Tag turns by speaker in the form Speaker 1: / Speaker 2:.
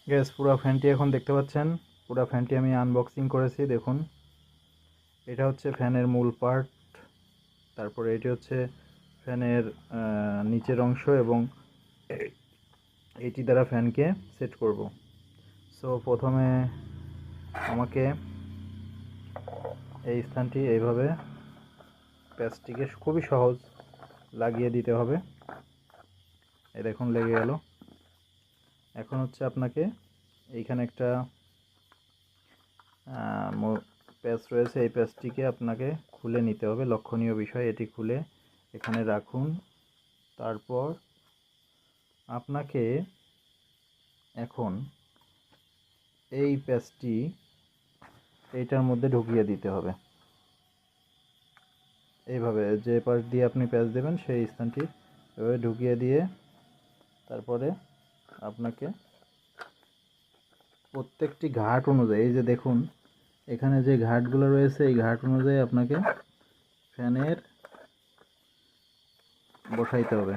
Speaker 1: Gas পুরো ফ্যানটি এখন দেখতে পাচ্ছেন। পুরো ফ্যানটি আমি আনবক্সিং করেছি, দেখুন। এটা হচ্ছে ফ্যানের মূল পার্ট, তারপরে এটি হচ্ছে ফ্যানের নিচের অংশ এবং এটি দ্বারা ফ্যানকে সেট করব। সো প্রথমে আমাকে এই স্থানটি এইভাবে প্যাচটিকে খুবই সহজ লাগিয়ে দিতে হবে। এই দেখুন লেগে গেল। এখন হচ্ছে আপনাকে এইখানে একটা প্যাচ রয়েছে, এই প্যাচটিকে আপনাকে খুলে নিতে হবে। লক্ষণীয় বিষয়, এটি খুলে এখানে রাখুন। তারপর আপনাকে এখন এই প্যাচটি এইটার মধ্যে ঢুকিয়ে দিতে হবে। এইভাবে যে পাশ দিয়ে আপনি প্যাচ দেবেন সেই স্থানটি এভাবে ঢুকিয়ে দিয়ে তারপরে আপনাকে প্রত্যেকটি ঘাট অনুযায়ী, এই যে দেখুন এখানে যে ঘাটগুলো রয়েছে, এই ঘাট অনুযায়ী আপনাকে ফ্যানের বসাইতে হবে।